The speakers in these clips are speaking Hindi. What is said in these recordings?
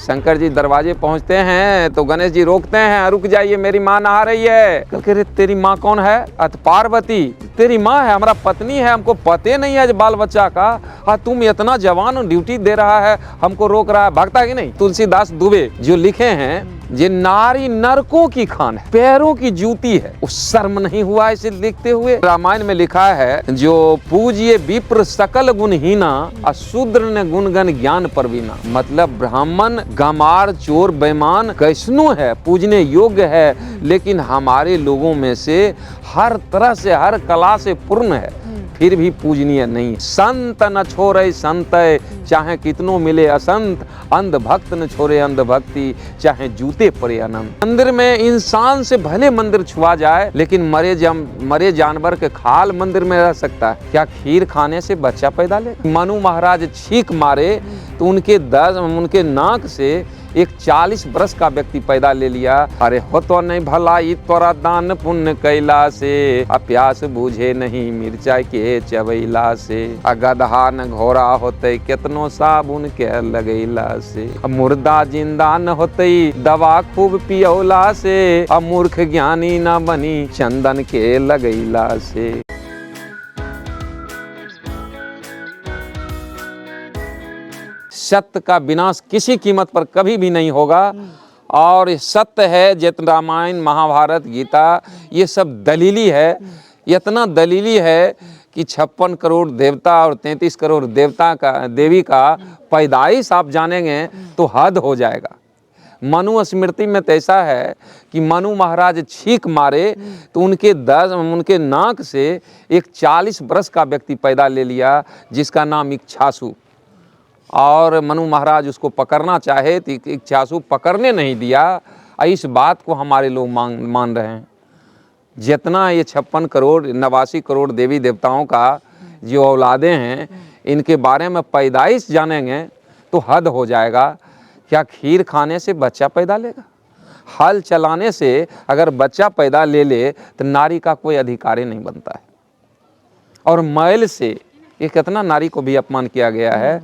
शंकर जी दरवाजे पहुंचते हैं तो गणेश जी रोकते हैं, रुक जाइए मेरी माँ नहा रही है। कहते रे तेरी माँ कौन है? अत पार्वती तेरी माँ है, हमारा पत्नी है, हमको पते नहीं है बाल बच्चा का। तुम इतना जवान ड्यूटी दे रहा है, हमको रोक रहा है, भागता कि नहीं? तुलसीदास दुबे जो लिखे हैं, ये नारी नरकों की खान है, पैरों की जूती है, उस शर्म नहीं हुआ इसे लिखते हुए? रामायण में लिखा है, जो पूजिए विप्र सकल गुणहीना, अशूद्र ने गुणगन ज्ञान परवीना। मतलब ब्राह्मण गमार चोर बेईमान कैसनु है, पूजने योग्य है, लेकिन हमारे लोगों में से हर तरह से हर कला से पूर्ण है, फिर भी पूजनीय नहीं। संत न छोड़े संत, चाहे कितनों मिले असंत, अंध भक्त न छोड़े अंध भक्ति, चाहे जूते पड़े अनंत। मंदिर में इंसान से भले मंदिर छुआ जाए, लेकिन मरे जानवर के खाल मंदिर में रह सकता है क्या? खीर खाने से बच्चा पैदा ले? मनु महाराज छींक मारे तो उनके नाक से एक 40 वर्ष का व्यक्ति पैदा ले लिया। अरे हो तो नहीं भलाई तोरा दान पुण्य कैला से, प्यास बुझे नहीं मिर्चा के चबैला से, गदहा न घोड़ा होते केतनो साबुन के लगैला से, मुर्दा जिंदा न होते दवा खूब पियोला से, मूर्ख ज्ञानी न बनी चंदन के लगैला से। सत्य का विनाश किसी कीमत पर कभी भी नहीं होगा। और सत्य है जितना रामायण महाभारत गीता ये सब दलीली है, इतना दलीली है कि 56 करोड़ देवता और 33 करोड़ देवी का पैदाइश आप जानेंगे तो हद हो जाएगा। मनु स्मृति में तो ऐसा है कि मनु महाराज छींक मारे तो उनके नाक से एक 40 वर्ष का व्यक्ति पैदा ले लिया, जिसका नाम इक्षासु। और मनु महाराज उसको पकड़ना चाहे तो इक्षासु पकड़ने नहीं दिया। इस बात को हमारे लोग मान रहे हैं। जितना ये 56 करोड़ 89 करोड़ देवी देवताओं का जो औलादे हैं, इनके बारे में पैदाइश जानेंगे तो हद हो जाएगा। क्या खीर खाने से बच्चा पैदा लेगा? हल चलाने से अगर बच्चा पैदा ले तो नारी का कोई अधिकार ही नहीं बनता है। और मैल से ये कितना नारी को भी अपमान किया गया है।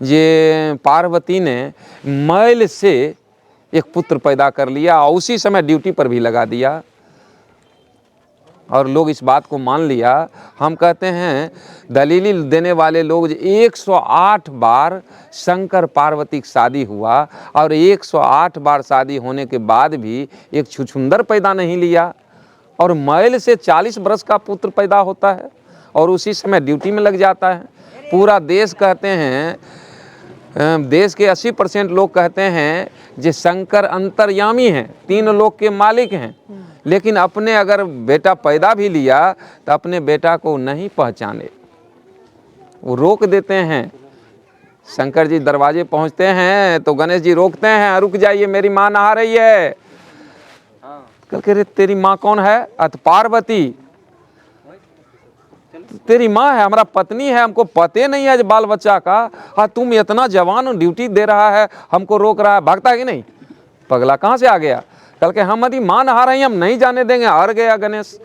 ये पार्वती ने मैल से एक पुत्र पैदा कर लिया और उसी समय ड्यूटी पर भी लगा दिया, और लोग इस बात को मान लिया। हम कहते हैं दलीली देने वाले लोग 108 बार शंकर पार्वती की शादी हुआ, और 108 बार शादी होने के बाद भी एक छुछुंदर पैदा नहीं लिया, और मैल से 40 वर्ष का पुत्र पैदा होता है और उसी समय ड्यूटी में लग जाता है। पूरा देश कहते हैं, देश के 80% लोग कहते हैं जे शंकर अंतर्यामी हैं, 3 लोक के मालिक हैं, लेकिन अपने अगर बेटा पैदा भी लिया तो अपने बेटा को नहीं पहचाने, वो रोक देते हैं। शंकर जी दरवाजे पहुंचते हैं तो गणेश जी रोकते हैं, रुक जाइए मेरी माँ नहा रही है। कहते रे तेरी माँ कौन है? अत पार्वती तेरी माँ है, हमारा पत्नी है, हमको पते नहीं है बाल बच्चा का। तुम इतना जवान ड्यूटी दे रहा है, हमको रोक रहा है, भागता कि नहीं? पगला कहाँ से आ गया? कल के हमारी माँ नहा रही, हम नहीं जाने देंगे। हार गया गणेश।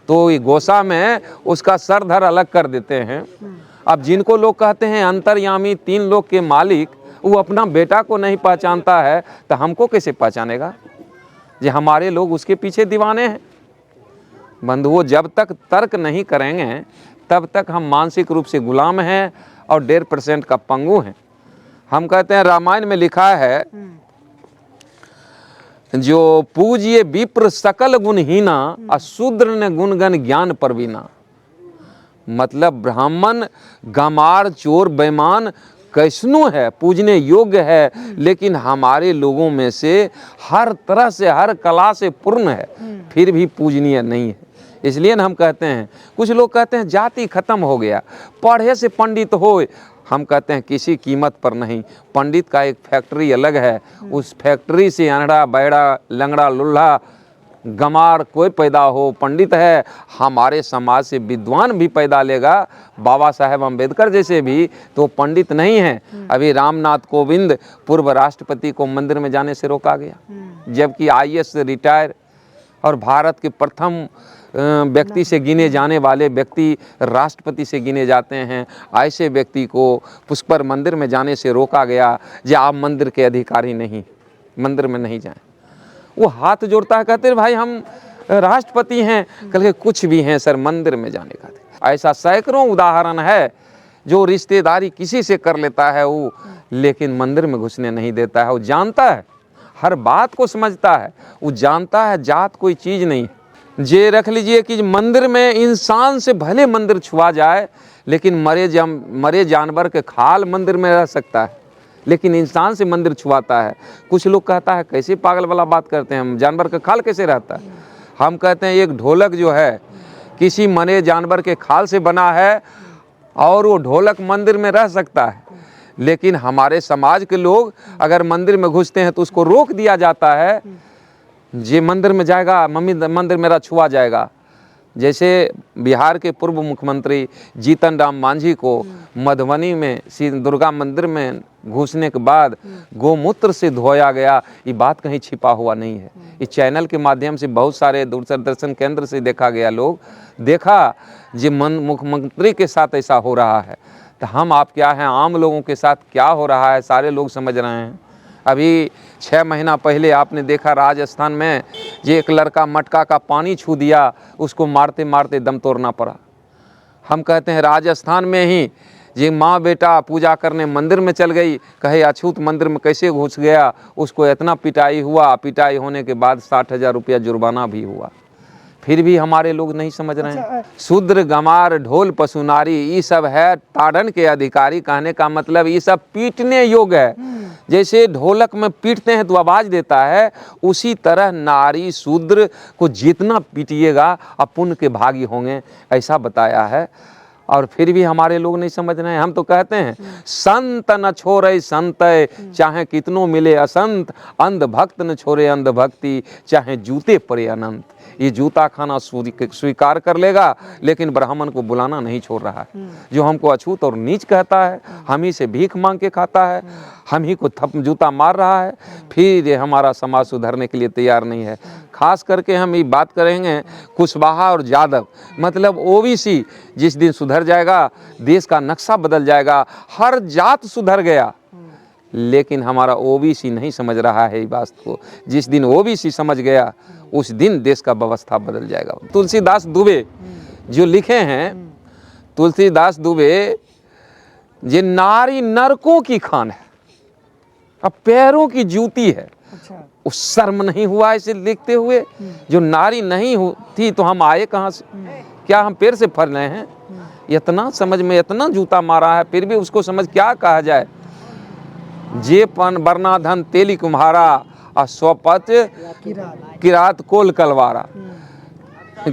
तो ये गोसा में उसका सर धर अलग कर देते हैं। अब जिनको लोग कहते हैं अंतर्यामी, 3 लोक के मालिक, वो अपना बेटा को नहीं पहचानता है तो हमको कैसे पहचानेगा? ये हमारे लोग उसके पीछे दीवाने हैं। बंधुओं, जब तक तर्क नहीं करेंगे तब तक हम मानसिक रूप से गुलाम हैं और 1.5% का पंगु हैं। हम कहते हैं रामायण में लिखा है, जो पूजिए विप्र सकल गुणहीना, अशूद्र ने गुणगन ज्ञान परवीना। मतलब ब्राह्मण गमार चोर बेईमान कैसनु है, पूजने योग्य है, लेकिन हमारे लोगों में से हर तरह से हर कला से पूर्ण है, फिर भी पूजनीय नहीं है। इसलिए हम कहते हैं, कुछ लोग कहते हैं जाति खत्म हो गया, पढ़े से पंडित हो। हम कहते हैं किसी कीमत पर नहीं। पंडित का एक फैक्ट्री अलग है, उस फैक्ट्री से अनड़ा बैड़ा लंगड़ा लुल्हा गमार कोई पैदा हो, पंडित है। हमारे समाज से विद्वान भी पैदा लेगा, बाबा साहेब अम्बेडकर जैसे भी, तो पंडित नहीं है। अभी रामनाथ कोविंद पूर्व राष्ट्रपति को मंदिर में जाने से रोका गया, जबकि IAS से रिटायर और भारत के प्रथम व्यक्ति से गिने जाने वाले व्यक्ति राष्ट्रपति से गिने जाते हैं। ऐसे व्यक्ति को पुष्कर मंदिर में जाने से रोका गया कि आप मंदिर के अधिकारी नहीं, मंदिर में नहीं जाएं। वो हाथ जोड़ता है, कहते हैं भाई हम राष्ट्रपति हैं, कल के कुछ भी हैं सर, मंदिर में जाने का। ऐसा सैकड़ों उदाहरण है जो रिश्तेदारी किसी से कर लेता है वो, लेकिन मंदिर में घुसने नहीं देता है। वो जानता है, हर बात को समझता है, वो जानता है जात कोई चीज़ नहीं है। ये रख लीजिए कि मंदिर में इंसान से भले मंदिर छुआ जाए, लेकिन मरे जानवर के खाल मंदिर में रह सकता है, लेकिन इंसान से मंदिर छुआता है। कुछ लोग कहता है कैसे पागल वाला बात करते हैं, जानवर का खाल कैसे रहता है। हम कहते हैं एक ढोलक जो है किसी मरे जानवर के खाल से बना है और वो ढोलक मंदिर में रह सकता है, लेकिन हमारे समाज के लोग अगर मंदिर में घुसते हैं तो उसको रोक दिया जाता है। जे मंदिर में जाएगा, मम्मी मंदिर मेरा छुआ जाएगा। जैसे बिहार के पूर्व मुख्यमंत्री जीतन राम मांझी को मधुबनी में श्री दुर्गा मंदिर में घुसने के बाद गोमूत्र से धोया गया, ये बात कहीं छिपा हुआ नहीं है। इस चैनल के माध्यम से बहुत सारे दूरदर्शन केंद्र से देखा गया, लोग देखा जी मुख्यमंत्री के साथ ऐसा हो रहा है, तो हम आप क्या हैं, आम लोगों के साथ क्या हो रहा है सारे लोग समझ रहे हैं। अभी 6 महीना पहले आपने देखा राजस्थान में जे एक लड़का मटका का पानी छू दिया, उसको मारते मारते दम तोड़ना पड़ा। हम कहते हैं राजस्थान में ही जे माँ बेटा पूजा करने मंदिर में चल गई, कहे अछूत मंदिर में कैसे घुस गया, उसको इतना पिटाई हुआ, पिटाई होने के बाद 60,000 रुपया जुर्माना भी हुआ, फिर भी हमारे लोग नहीं समझ रहे हैं। शूद्र गमार ढोल पशुनारी ये सब है ताड़न के अधिकारी, कहने का मतलब ये सब पीटने योग्य है। जैसे ढोलक में पीटते हैं तो आवाज देता है, उसी तरह नारी शूद्र को जितना पीटिएगा आप पुण्य के भागी होंगे, ऐसा बताया है। और फिर भी हमारे लोग नहीं समझ रहे हैं। हम तो कहते हैं संत न छोड़े संत, चाहे कितनों मिले असंत, अंध भक्त न छोड़े अंध भक्ति, चाहे जूते पड़े अनंत। ये जूता खाना स्वीकार कर लेगा, लेकिन ब्राह्मण को बुलाना नहीं छोड़ रहा है। जो हमको अछूत और नीच कहता है, हम ही से भीख मांग के खाता है, हम ही को जूता मार रहा है, फिर ये हमारा समाज सुधरने के लिए तैयार नहीं है। खास करके हम ये बात करेंगे कुशवाहा और यादव, मतलब ओबीसी जिस दिन सुधर जाएगा देश का नक्शा बदल जाएगा, हर जात सुधर गया, लेकिन हमारा ओबीसी नहीं समझ रहा है इस बात को। जिस दिन ओबीसी समझ गया उस दिन देश का व्यवस्था बदल जाएगा। तुलसीदास दुबे जो लिखे हैं, तुलसीदास दुबे ये नारी नरकों की खान है, अब पैरों की जूती है। अच्छा। उस शर्म नहीं हुआ इसे लिखते हुए, जो नारी नहीं होती तो हम आए कहाँ से, क्या हम पैर से फर रहे हैं। इतना समझ में इतना जूता मारा है, फिर भी उसको समझ क्या कहा जाए। जे पन बरना धन तेली कुम्हारा और स्वपच किरात कोल कलवारा,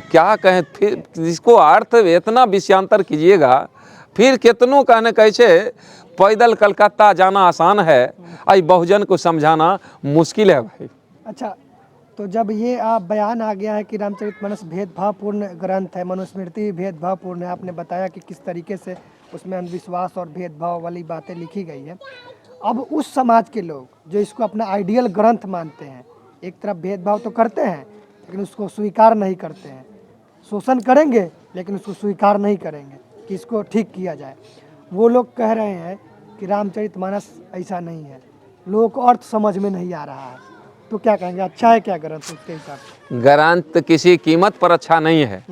क्या कहें फिर जिसको अर्थ इतना विषयांतर कीजिएगा, फिर कितनों कहने कैसे पैदल कलकत्ता जाना आसान है, आई बहुजन को समझाना मुश्किल है भाई। अच्छा, तो जब ये आप बयान आ गया है कि रामचरितमानस भेदभावपूर्ण ग्रंथ है, मनुस्मृति भी भेदभावपूर्ण है, आपने बताया कि किस तरीके से उसमें अंधविश्वास और भेदभाव वाली बातें लिखी गई है। अब उस समाज के लोग जो इसको अपना आइडियल ग्रंथ मानते हैं, एक तरफ भेदभाव तो करते हैं लेकिन उसको स्वीकार नहीं करते हैं, शोषण करेंगे लेकिन उसको स्वीकार नहीं करेंगे कि इसको ठीक किया जाए। वो लोग कह रहे हैं कि रामचरितमानस ऐसा नहीं है, लोगों को अर्थ समझ में नहीं आ रहा है, तो क्या कहेंगे, अच्छा है क्या ग्रंथ उसके हिसाब से? ग्रंथ किसी कीमत पर अच्छा नहीं है,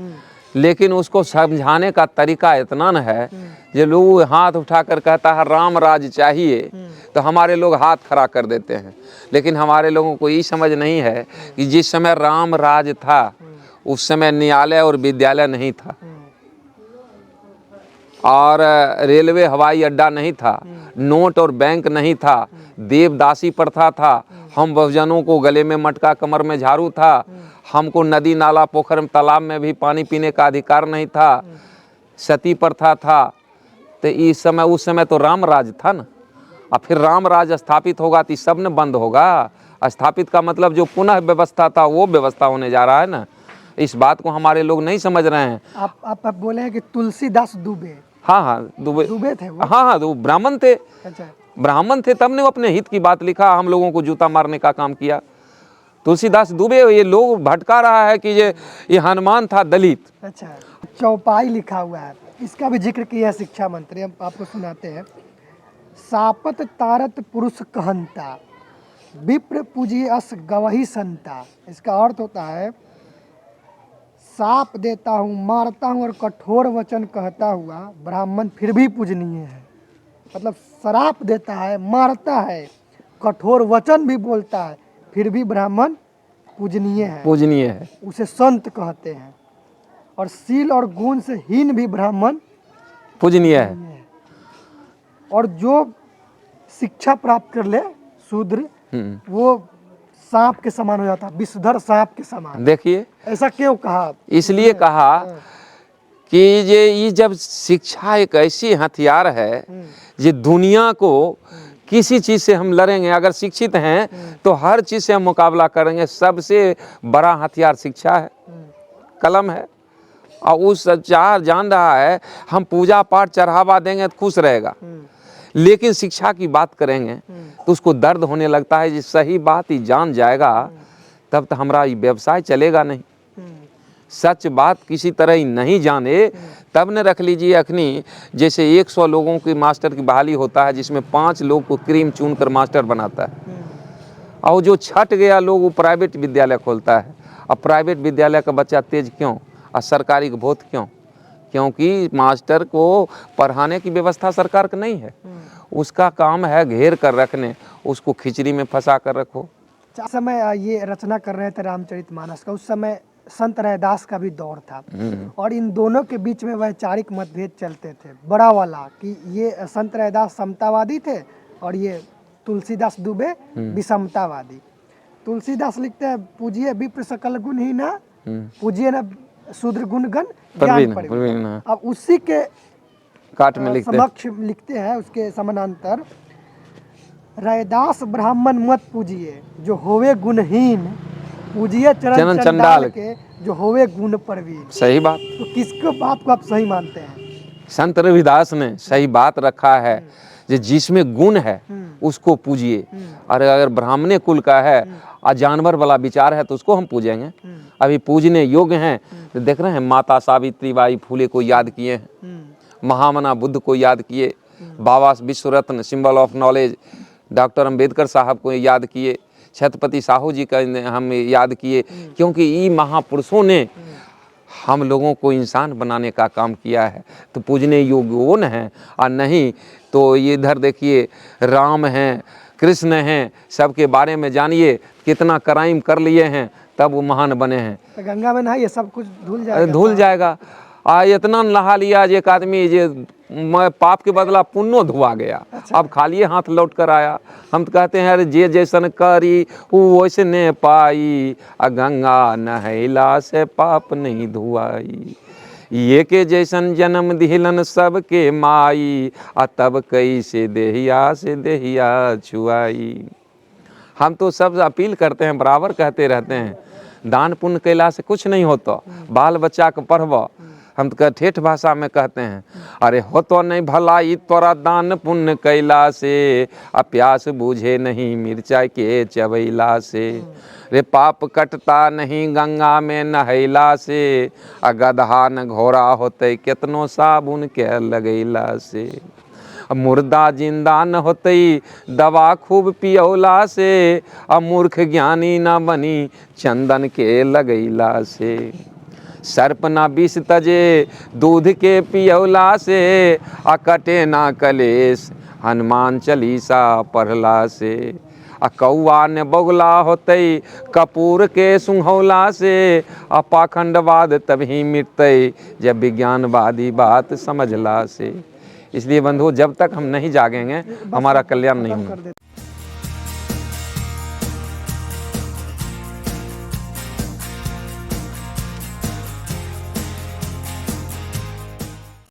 लेकिन उसको समझाने का तरीका इतना न है, जो लोग हाथ उठाकर कहता है राम राज चाहिए, तो हमारे लोग हाथ खड़ा कर देते हैं। लेकिन हमारे लोगों को ये समझ नहीं है कि जिस समय राम राज था उस समय न्यायालय और विद्यालय नहीं था, और रेलवे हवाई अड्डा नहीं था, नोट और बैंक नहीं था, देवदासी प्रथा था, हम बहुजनों को गले में मटका कमर में झाड़ू था, हमको नदी नाला पोखर में तालाब में भी पानी पीने का अधिकार नहीं था, सती प्रथा था। तो इस समय उस समय तो राम राज था ना, और फिर राम राज स्थापित होगा तो सब न बंद होगा। स्थापित का मतलब जो पुनः व्यवस्था था वो व्यवस्था होने जा रहा है ना, इस बात को हमारे लोग नहीं समझ रहे हैं। आप बोले हैं कि तुलसीदास दुबे, हाँ दुबे थे वो? हाँ वो ब्राह्मण थे। अच्छा। ब्राह्मण थे तब ने वो अपने हित की बात लिखा, हम लोगों को जूता मारने का काम किया। तुलसीदास दुबे ये लोग भटका रहा है कि ये हनुमान था दलित। अच्छा, चौपाई लिखा हुआ है, इसका भी जिक्र किया है शिक्षा मंत्री, हम आपको सुनाते हैं। सापत तारत पुरुष कहंता, विप्र पूजिए अस गवही संता। इसका अर्थ होता है साप देता हूँ, मारता हूँ और कठोर वचन कहता हुआ ब्राह्मण फिर भी पूजनीय है। मतलब श्राप देता है, मारता है, कठोर वचन भी बोलता है, फिर भी ब्राह्मण पूजनीय है, पूजनीय है, उसे संत कहते हैं। और सील और गुण से हीन भी ब्राह्मण पूजनीय है। और जो शिक्षा प्राप्त कर ले शूद्र, वो सांप के समान हो जाता, विषधर सांप के समान। देखिए ऐसा क्यों कहा? इसलिए कहा कि ये जब शिक्षा एक ऐसी हथियार है जो दुनिया को किसी चीज़ से हम लड़ेंगे, अगर शिक्षित हैं तो हर चीज़ से हम मुकाबला करेंगे। सबसे बड़ा हथियार शिक्षा है, कलम है। और उस चार जान रहा है हम पूजा पाठ चढ़ावा देंगे तो खुश रहेगा, लेकिन शिक्षा की बात करेंगे तो उसको दर्द होने लगता है। जिस सही बात ही जान जाएगा तब तो हमारा ये व्यवसाय चलेगा नहीं। सच बात किसी तरह ही नहीं जाने तब न रख लीजिए। अखनी जैसे 100 लोगों की मास्टर की बहाली होता है, जिसमें 5 लोग को क्रीम चुन कर मास्टर बनाता है, और जो छट गया लोग वो प्राइवेट विद्यालय खोलता है। अब प्राइवेट विद्यालय का बच्चा तेज क्यों और सरकारी का बहुत क्यों? क्योंकि मास्टर को पढ़ाने की व्यवस्था सरकार का नहीं है। उसका काम है घेर कर रखने, उसको खिचड़ी में फंसा कर रखो। उस समय ये रचना कर रहे थे रामचरितमानस का, उस समय संत रैदास का भी दौर था, और इन दोनों के बीच में वैचारिक मतभेद चलते थे बड़ा वाला, कि ये संत रैदास समतावादी थे और ये तुलसीदास दुबे विषमतावादी। तुलसीदास लिखते हैं पूजिए विप्र सकल गुण ही ना, पूजिए न शूद्र गुण गण ज्ञान प्रवीण। अब उसी के काट में समक्ष लिखते हैं, उसके समानांतर, रैदास ब्राह्मण मत पूजिए जो होवे गुणहीन, पूजिए चरण चंडाल के जो होवे गुण प्रवीण। सही बात। तो किसको बात को आप सही मानते हैं? संत रविदास ने सही बात रखा है, जो जिसमें गुण है उसको पूजिए। और अगर ब्राह्मणे कुल का है और जानवर वाला विचार है तो उसको हम पूजेंगे। अभी पूजने योग्य हैं तो देख रहे हैं, माता सावित्री बाई फूले को याद किए हैं, महामना बुद्ध को याद किए, बाबा विश्वरत्न symbol of knowledge doctor Ambedkar Saheb को याद किए, छत्रपति साहू जी का हम याद किए, क्योंकि ये महापुरुषों ने हम लोगों को इंसान बनाने का काम किया है। तो पूजने योग्य वो न है, और नहीं तो ये इधर देखिए राम हैं, कृष्ण हैं, सबके बारे में जानिए कितना क्राइम कर लिए हैं तब वो महान बने हैं। तो गंगा में नहाइए सब कुछ धुल जाएगा। इतना नहा लिया आज एक आदमी जे पाप के बदला पुण्यो धुआ गया। अच्छा। अब खाली हाथ लौट कर आया। हम तो कहते हैं अरे जे जैसन करी वो वैसने पाई, गंगा नहैला से पाप नहीं धुआई, ये के जैसन जन्म दिहलन सबके माई, तब कैसे देहिया से देहिया छुआई। हम तो सब अपील करते हैं, बराबर कहते रहते हैं, दान पुण्य कैला से कुछ नहीं होता, बाल बच्चा के पढ़वा। हम तो ठेठ भाषा में कहते हैं अरे हो तो नहीं भलाई तोरा दान पुण्य कैला से, प्यास बूझे नहीं मिर्चाई के चबैला से, रे पाप कटता नहीं गंगा में नहैला से, गदहा न घोड़ा होते कितनो साबुन के लगैला से, मुर्दा जिंदा न होते दवा खूब पियौला से, मूर्ख ज्ञानी न बनी चंदन के लगैला से, सर्प ना विष तजे दूध के पियौला से, कटे ना कलेश हनुमान चालीसा पढ़ला से, कौआ ने बगुला होते कपूर के सुंघौला से, पाखंडवाद तभी मिटते जब विज्ञानवादी बात समझला से। इसलिए बंधु जब तक हम नहीं जागेंगे हमारा कल्याण नहीं होगा।